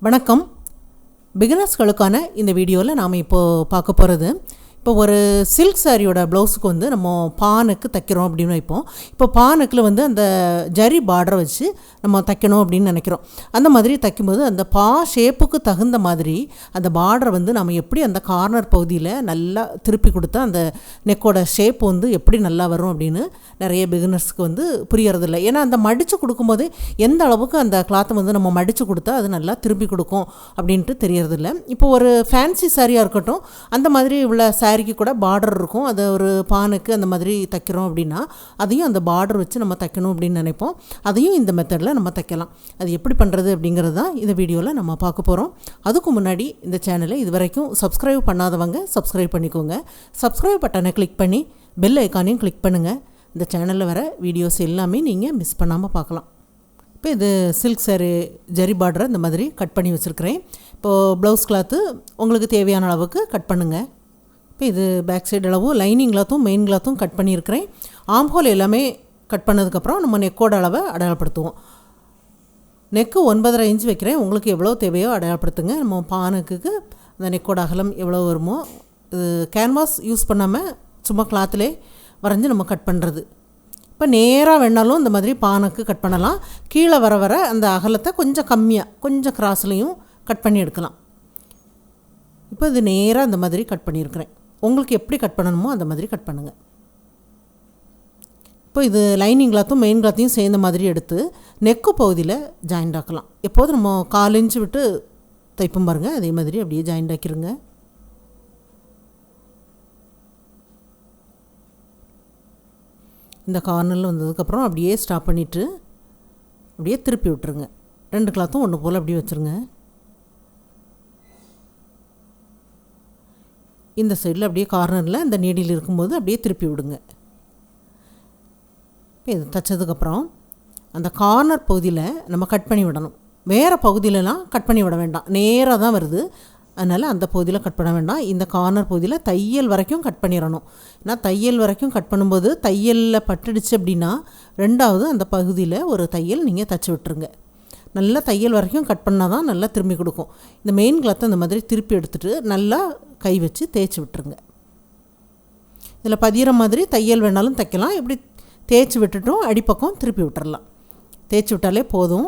வணக்கம். பிகினர்ஸ்களுக்கான இந்த வீடியோவில் நாம் இப்போது பார்க்க போகிறது, இப்போ ஒரு சில்க் சாரியோட ப்ளவுஸுக்கு வந்து நம்ம பானுக்கு தைக்கிறோம் அப்படின்னு வைப்போம். இப்போ பானுக்கில் வந்து அந்த ஜரி பார்டரை வச்சு நம்ம தைக்கணும் அப்படின்னு நினைக்கிறோம். அந்த மாதிரி தைக்கும்போது அந்த ஷேப்புக்கு தகுந்த மாதிரி அந்த பார்டரை வந்து நம்ம எப்படி அந்த கார்னர் பகுதியில் நல்லா திருப்பி கொடுத்தா அந்த நெக்கோட ஷேப் வந்து எப்படி நல்லா வரும் அப்படின்னு நிறைய பிகினர்ஸ்க்கு வந்து புரியறதில்லை. ஏன்னா அந்த மடித்து கொடுக்கும்போது எந்த அளவுக்கு அந்த கிளாத்தை வந்து நம்ம மடித்து கொடுத்தா அது நல்லா திருப்பி கொடுக்கும் அப்படின்ட்டு தெரியறதில்லை. இப்போ ஒரு ஃபேன்சி சாரியாக இருக்கட்டும், அந்த மாதிரி உள்ள சாரிக்கு கூட பார்டர் இருக்கும். அதை ஒரு பானுக்கு அந்த மாதிரி தைக்கிறோம் அப்படின்னா அதையும் அந்த பார்டர் வச்சு நம்ம தைக்கணும் அப்படின்னு நினைப்போம். அதையும் இந்த மெத்தடில் நம்ம தைக்கலாம். அது எப்படி பண்ணுறது அப்படிங்கிறது தான் இந்த வீடியோவில் நம்ம பார்க்க போகிறோம். அதுக்கு முன்னாடி இந்த சேனலை இது வரைக்கும் சப்ஸ்கிரைப் பண்ணாதவங்க சப்ஸ்கிரைப் பண்ணிக்கோங்க. சப்ஸ்கிரைப் பட்டனை கிளிக் பண்ணி பெல் ஐக்கானையும் கிளிக் பண்ணுங்கள். இந்த சேனலில் வர வீடியோஸ் எல்லாமே நீங்கள் மிஸ் பண்ணாமல் பார்க்கலாம். இப்போ இது சில்க் சாரி ஜரி பார்டரை இந்த மாதிரி கட் பண்ணி வச்சுருக்கிறேன். இப்போது ப்ளவுஸ் கிளாத்து உங்களுக்கு தேவையான அளவுக்கு கட் பண்ணுங்கள். இப்போ இது பேக் சைடு அளவு லைனிங் கிளாத்தும் மெயின் கிளாத்தும் கட் பண்ணியிருக்கிறேன். ஆம்ஹோல் எல்லாமே கட் பண்ணதுக்கப்புறம் நம்ம நெக்கோட அளவை அடையாளப்படுத்துவோம். நெக்கு 9.5 இன்ச் வைக்கிறேன். உங்களுக்கு எவ்வளோ தேவையோ அடையாளப்படுத்துங்க. நம்ம பானுக்கு அந்த நெக்கோட அகலம் எவ்வளோ வருமோ, இது கேன்வாஸ் யூஸ் பண்ணாமல் சும்மா கிளாத்திலே வரைஞ்சி நம்ம கட் பண்ணுறது. இப்போ நேராக வேணாலும் இந்த மாதிரி பானுக்கு கட் பண்ணலாம். கீழே வர வர அந்த அகலத்தை கொஞ்சம் கம்மியாக கொஞ்சம் கிராஸ்லையும் கட் பண்ணி எடுக்கலாம். இப்போ இது நேராக இந்த மாதிரி கட் பண்ணியிருக்கிறேன். உங்களுக்கு எப்படி கட் பண்ணணுமோ அந்த மாதிரி கட் பண்ணுங்கள். இப்போ இது லைனிங் கிளாத்தும் மெயின் கிளாத்தையும் சேர்ந்த மாதிரி எடுத்து நெக்கு பகுதியில் ஜாயிண்ட் ஆக்கலாம். எப்போதும் நம்ம 4 இன்ச்சு விட்டு தைப்போம் பாருங்கள், அதே மாதிரி அப்படியே ஜாயிண்ட் ஆக்கிடுங்க. இந்த கார்னரில் வந்ததுக்கப்புறம் அப்படியே ஸ்டாப் பண்ணிவிட்டு அப்படியே திருப்பி விட்டுருங்க. 2 கிளாத்தும் ஒன்று போல் அப்படியே வச்சுருங்க. இந்த சைடில் அப்படியே கார்னரில் இந்த நீடில் இருக்கும்போது அப்படியே திருப்பி விடுங்க. இப்போ இது தைச்சதுக்கப்புறம் அந்த கார்னர் பகுதியில் நம்ம கட் பண்ணி விடணும். வேறு பகுதியிலலாம் கட் பண்ணி விட வேண்டாம், நேராக தான் வருது. அதனால் அந்த பகுதியில் கட் பண்ண வேண்டாம். இந்த கார்னர் பகுதியில் தையல் வரைக்கும் கட் பண்ணிடணும். ஏன்னா தையல் வரைக்கும் கட் பண்ணும்போது தையலில் பட்டுடுச்சு அப்படின்னா ரெண்டாவது அந்த பகுதியில் ஒரு தையல் நீங்கள் தைச்சி விட்டுருங்க. நல்லா தையல் வரைக்கும் கட் பண்ணால் தான் நல்லா திரும்பி கொடுக்கும். இந்த மெயின் கிளாத்தை இந்த மாதிரி திருப்பி எடுத்துகிட்டு நல்லா கை வச்சு தேய்ச்சி விட்டுருங்க. இதில் பதிகிற மாதிரி தையல் வேணாலும் தைக்கலாம். இப்படி தேய்ச்சி விட்டுட்டும் அடிப்பக்கம் திருப்பி விட்டுறலாம். தேய்ச்சி விட்டாலே போதும்.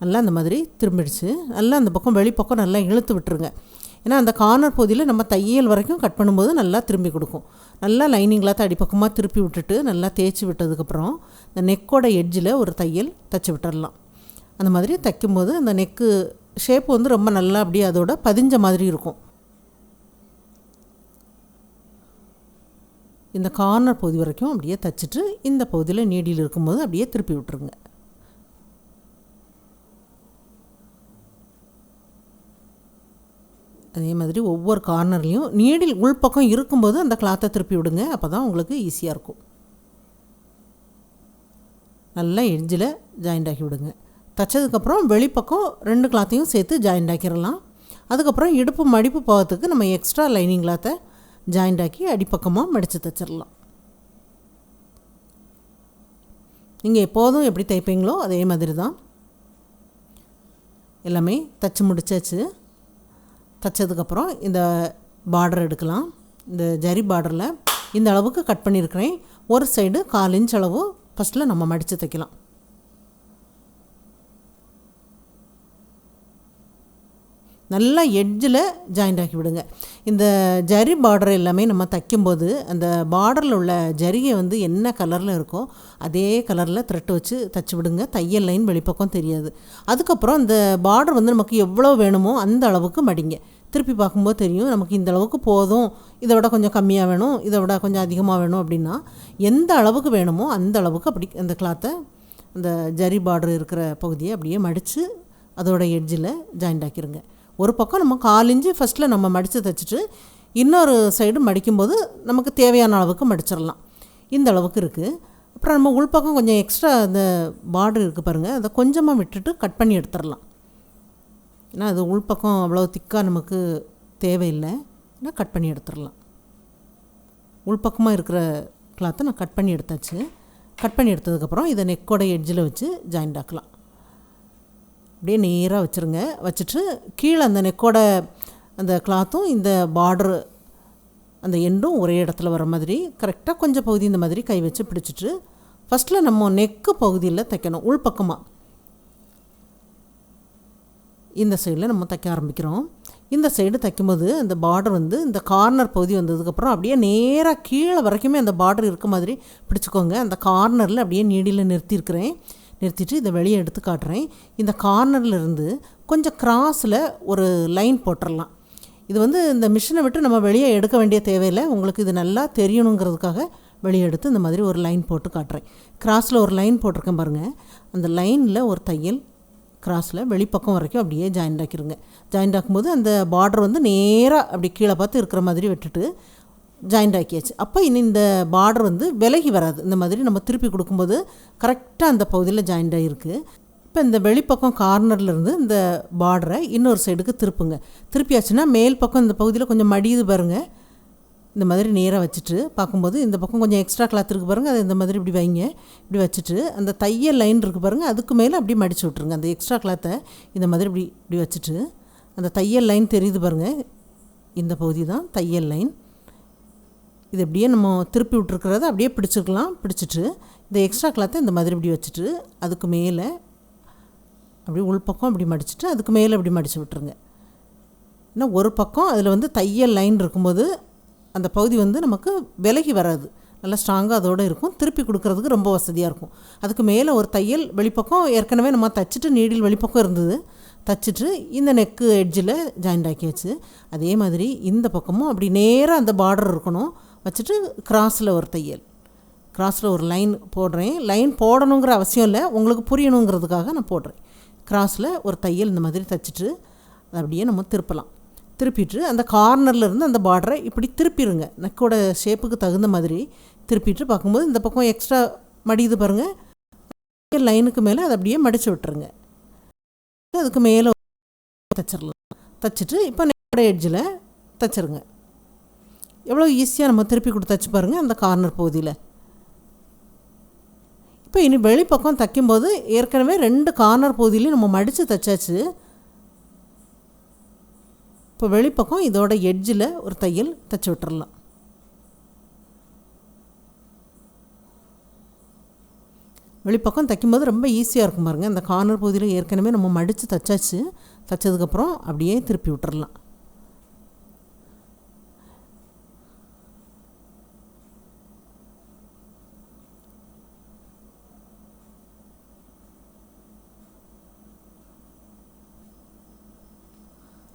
நல்லா அந்த மாதிரி திரும்பிடுச்சு. நல்லா அந்த பக்கம் வெளிப்பக்கம் நல்லா இழுத்து விட்டுருங்க. ஏன்னா அந்த கார்னர் பகுதியில் நம்ம தையல் வரைக்கும் கட் பண்ணும்போது நல்லா திரும்பி கொடுக்கும். நல்லா லைனிங் கிளாத்தை அடிப்பக்கமாக திருப்பி விட்டுட்டு நல்லா தேய்ச்சி விட்டதுக்கப்புறம் இந்த நெக்கோட எட்ஜில் ஒரு தையல் தைச்சி விட்டுடலாம். அந்த மாதிரி தைக்கும்போது அந்த நெக்கு ஷேப் வந்து ரொம்ப நல்லா அப்படியே அதோட பதிஞ்ச மாதிரி இருக்கும். இந்த கார்னர் பகுதி வரைக்கும் அப்படியே தைச்சிட்டு இந்த பகுதியில் நீடில் இருக்கும்போது அப்படியே திருப்பி விட்டுருங்க. அதே மாதிரி ஒவ்வொரு கார்னர்லேயும் நீடில் உள்பக்கம் இருக்கும்போது அந்த கிளாத்தை திருப்பி விடுங்க. அப்போ தான் உங்களுக்கு ஈஸியாக இருக்கும். நல்லா எட்ஜில் ஜாயிண்ட் ஆக்கி விடுங்க. தைச்சதுக்கப்புறம் வெளிப்பக்கம் 2 கிளாத்தையும் சேர்த்து ஜாயிண்ட் ஆக்கிடலாம். அதுக்கப்புறம் இடுப்பு மடிப்பு போகிறதுக்கு நம்ம எக்ஸ்ட்ரா லைனிங் கிளாத்தை ஜாயிண்ட் ஆக்கி அடிப்பக்கமாக மடித்து தைச்சிடலாம். நீங்கள் எப்போதும் எப்படி தைப்பீங்களோ அதே மாதிரி தான். எல்லாமே தைச்சி முடிச்சாச்சு. தைச்சதுக்கப்புறம் இந்த பார்டர் எடுக்கலாம். இந்த ஜரி பார்டரில் இந்த அளவுக்கு கட் பண்ணியிருக்கிறேன். ஒரு சைடு 4 இன்ச் அளவு ஃபஸ்ட்டில் நம்ம மடித்து தைக்கலாம். நல்லா எட்ஜில் ஜாயிண்ட் ஆக்கி விடுங்க. இந்த ஜரி பார்டர் எல்லாமே நம்ம தைக்கும்போது அந்த பார்டரில் உள்ள ஜரிகை வந்து என்ன கலரில் இருக்கோ அதே கலரில் த்ரெட் வச்சு தைச்சி விடுங்க. தையல் லைன் வெளிப்பக்கம் தெரியாது. அதுக்கப்புறம் அந்த பார்டர் வந்து நமக்கு எவ்வளோ வேணுமோ அந்த அளவுக்கு மடிங்க. திருப்பி பார்க்கும்போது தெரியும் நமக்கு இந்த அளவுக்கு போதும், இதை விட கொஞ்சம் கம்மியாக வேணும், இதை விட கொஞ்சம் அதிகமாக வேணும் அப்படின்னா எந்த அளவுக்கு வேணுமோ அந்த அளவுக்கு அப்படி அந்த கிளாத்தை அந்த ஜரி பார்டர் இருக்கிற பகுதியை அப்படியே மடித்து அதோட எட்ஜில் ஜாயிண்ட் ஆக்கிடுங்க. ஒரு பக்கம் நம்ம 4 இன்ச்சு ஃபஸ்ட்டில் நம்ம மடித்து தைச்சிட்டு இன்னொரு சைடு மடிக்கும்போது நமக்கு தேவையான அளவுக்கு மடிச்சிடலாம். இந்த அளவுக்கு இருக்குது. அப்புறம் நம்ம உள்பக்கம் கொஞ்சம் எக்ஸ்ட்ரா அந்த பார்டர் இருக்குது பாருங்கள், அதை கொஞ்சமாக விட்டுட்டு கட் பண்ணி எடுத்துடலாம். ஏன்னா அது உள்பக்கம் அவ்வளோ திக்காக நமக்கு தேவையில்லை. ஏன்னா கட் பண்ணி எடுத்துடலாம். உள்பக்கமாக இருக்கிற கிளாத்தை நான் கட் பண்ணி எடுத்தாச்சு. கட் பண்ணி எடுத்ததுக்கப்புறம் இதை நெக்கோட எட்ஜில் வச்சு ஜாயிண்ட் ஆக்கலாம். அப்படியே நேராக வச்சுருங்க. வச்சுட்டு கீழே அந்த நெக்கோட அந்த கிளாத்தும் இந்த பார்டர் அந்த எண்டும் ஒரே இடத்துல வர மாதிரி கரெக்டாக கொஞ்சம் பகுதி இந்த மாதிரி கை வச்சு பிடிச்சிட்டு ஃபஸ்ட்டில் நம்ம நெக்கு பகுதியில் தைக்கணும். உள்பக்கமாக இந்த சைடில் நம்ம தைக்க ஆரம்பிக்கிறோம். இந்த சைடு தைக்கும்போது அந்த பார்டர் வந்து இந்த கார்னர் பகுதி வந்ததுக்கப்புறம் அப்படியே நேராக கீழே வரைக்குமே அந்த பார்டர் இருக்க மாதிரி பிடிச்சிக்கோங்க. அந்த கார்னரில் அப்படியே நீடியில் நிறுத்தியிருக்கிறேன். நிறுத்திட்டு இதை வெளியே எடுத்து காட்டுறேன். இந்த கார்னரில் இருந்து கொஞ்சம் கிராஸில் ஒரு லைன் போட்டுடலாம். இது வந்து இந்த மிஷினை விட்டு நம்ம வெளியே எடுக்க வேண்டிய தேவையில்லை. உங்களுக்கு இது நல்லா தெரியணுங்கிறதுக்காக வெளியே எடுத்து இந்த மாதிரி ஒரு லைன் போட்டு காட்டுறேன். கிராஸில் ஒரு லைன் போட்டிருக்கேன் பாருங்கள். அந்த லைனில் ஒரு தையல் கிராஸில் வெளிப்பக்கம் வரைக்கும் அப்படியே ஜாயிண்ட் ஆக்கிடுங்க. ஜாயிண்ட் ஆக்கும்போது அந்த பார்டர் வந்து நேராக அப்படி கீழே பார்த்து இருக்கிற மாதிரி விட்டுட்டு ஜாயிண்ட் ஆக்கியாச்சு. அப்போ இனி இந்த பார்டர் வந்து விலகி வராது. இந்த மாதிரி நம்ம திருப்பி கொடுக்கும்போது கரெக்டாக அந்த பகுதியில் ஜாயிண்ட் ஆகிருக்கு. இப்போ இந்த வெளிப்பக்கம் கார்னர்லேருந்து இந்த பார்டரை இன்னொரு சைடுக்கு திருப்புங்க. திருப்பியாச்சுன்னா மேல் பக்கம் இந்த பகுதியில் கொஞ்சம் மடியுது பாருங்கள். இந்த மாதிரி நேராக வச்சுட்டு பார்க்கும்போது இந்த பக்கம் கொஞ்சம் எக்ஸ்ட்ரா கிளாத் இருக்குது பாருங்கள். அதை இந்த மாதிரி இப்படி வைங்க. இப்படி வச்சுட்டு அந்த தையல் லைன் இருக்குது பாருங்கள், அதுக்கு மேலே அப்படி மடித்து விட்ருங்க. அந்த எக்ஸ்ட்ரா கிளாத்தை இந்த மாதிரி இப்படி வச்சுட்டு அந்த தையல் லைன் தெரியுது பாருங்கள். இந்த பகுதி தான் தையல் லைன். இது அப்படியே நம்ம திருப்பி விட்டுருக்கிறத அப்படியே பிடிச்சிக்கலாம். பிடிச்சிட்டு இந்த எக்ஸ்ட்ரா கிளாத்தை இந்த மாதிரி இப்படி வச்சுட்டு அதுக்கு மேலே அப்படி உள்பக்கம் அப்படி மடிச்சுட்டு அதுக்கு மேலே அப்படி மடித்து விட்டுருங்க. இன்னும் ஒரு பக்கம் அதில் வந்து தையல் லைன் இருக்கும்போது அந்த பகுதி வந்து நமக்கு விலகி வராது, நல்லா ஸ்ட்ராங்காக அதோடு இருக்கும். திருப்பி கொடுக்கறதுக்கு ரொம்ப வசதியாக இருக்கும். அதுக்கு மேலே ஒரு தையல் வெளிப்பக்கம் ஏற்கனவே நம்ம தைச்சிட்டு நீடில் வெளிப்பக்கம் இருந்தது, தைச்சிட்டு இந்த நெக்கு எட்ஜில் ஜாயிண்ட் ஆக்கியாச்சு. அதே மாதிரி இந்த பக்கமும் அப்படி நேராக அந்த பார்டர் இருக்கணும். வச்சுட்டு கிராஸில் ஒரு தையல், கிராஸில் ஒரு லைன் போடுறேன். லைன் போடணுங்கிற அவசியம் இல்லை, உங்களுக்கு புரியணுங்கிறதுக்காக நான் போடுறேன். கிராஸில் ஒரு தையல் இந்த மாதிரி தைச்சிட்டு அதை அப்படியே நம்ம திருப்பலாம். திருப்பிட்டு அந்த கார்னர்லேருந்து அந்த பார்டரை இப்படி திருப்பிடுங்க. நெக்கோட ஷேப்புக்கு தகுந்த மாதிரி திருப்பிட்டு பார்க்கும்போது இந்த பக்கம் எக்ஸ்ட்ரா மடியுது பாருங்கள். லைனுக்கு மேலே அதை அப்படியே மடித்து விட்டுருங்க. அதுக்கு மேலே தைச்சிடலாம். தைச்சிட்டு இப்போ நெக்கோட எட்ஜில் தைச்சிருங்க. எவ்வளோ ஈஸியாக நம்ம திருப்பி கொடுத்து தைச்சி பாருங்கள் அந்த கார்னர் பகுதியில். இப்போ இனி வெளிப்பக்கம் தைக்கும்போது ஏற்கனவே 2 கார்னர் பகுதியிலையும் நம்ம மடித்து தைச்சாச்சு. இப்போ வெளிப்பக்கம் இதோட எட்ஜில் ஒரு தையல் தைச்சி விட்டுறலாம். வெளிப்பக்கம் தைக்கும்போது ரொம்ப ஈஸியாக இருக்கும் பாருங்கள். அந்த கார்னர் பகுதியில் ஏற்கனவே நம்ம மடித்து தைச்சாச்சு. தைச்சதுக்கப்புறம் அப்படியே திருப்பி விட்டுறலாம்.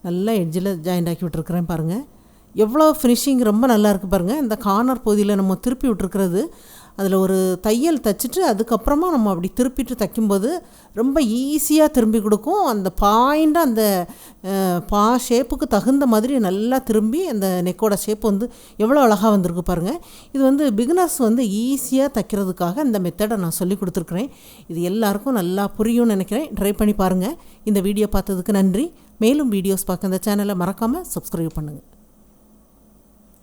நல்லா எட்ஜில் ஜாயிண்ட் ஆக்கி விட்டுருக்குறேன் பாருங்கள். எவ்வளோ ஃபினிஷிங் ரொம்ப நல்லா இருக்குது பாருங்கள். இந்த கார்னர் பகுதியில் நம்ம திருப்பி விட்டுருக்கிறது அதில் ஒரு தையல் தைச்சிட்டு அதுக்கப்புறமா நம்ம அப்படி திருப்பிட்டு தைக்கும்போது ரொம்ப ஈஸியாக திரும்பி கொடுக்கும். அந்த பாயிண்டாக அந்த ஷேப்புக்கு தகுந்த மாதிரி நல்லா திரும்பி அந்த நெக்கோட ஷேப் வந்து எவ்வளோ அழகாக வந்திருக்கு பாருங்கள். இது வந்து பிகினர்ஸ் வந்து ஈஸியாக தைக்கிறதுக்காக இந்த மெத்தடை நான் சொல்லி கொடுத்துருக்குறேன். இது எல்லாருக்கும் நல்லா புரியும்னு நினைக்கிறேன். ட்ரை பண்ணி பாருங்கள். இந்த வீடியோ பார்த்ததுக்கு நன்றி. மேலும் வீடியோஸ் பார்க்க இந்த சேனலை மறக்காமல் சப்ஸ்கிரைப் பண்ணுங்கள்.